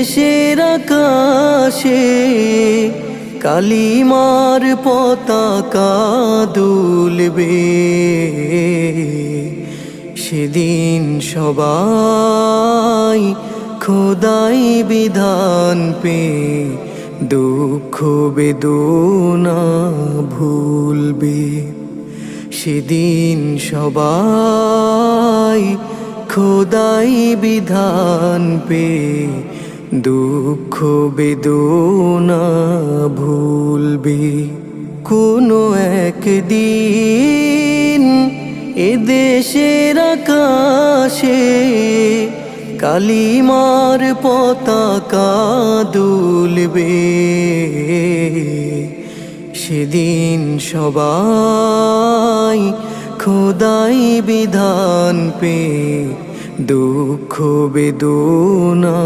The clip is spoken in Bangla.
দেশের আকাশে কালিমার পতাকা দুলবে, সেদিন সবাই খোদাই বিধান পে দুঃখ বেদনা ভুলবে। সেদিন সবাই খোদাই বিধান পে দুঃখ বেদনা ভুলবে। কোনো একদিন এদেশের আকাশে কালিমার পতাকা দুলবে, সেদিন সবাই খোদাই বিধান পে দুঃখ বেদনা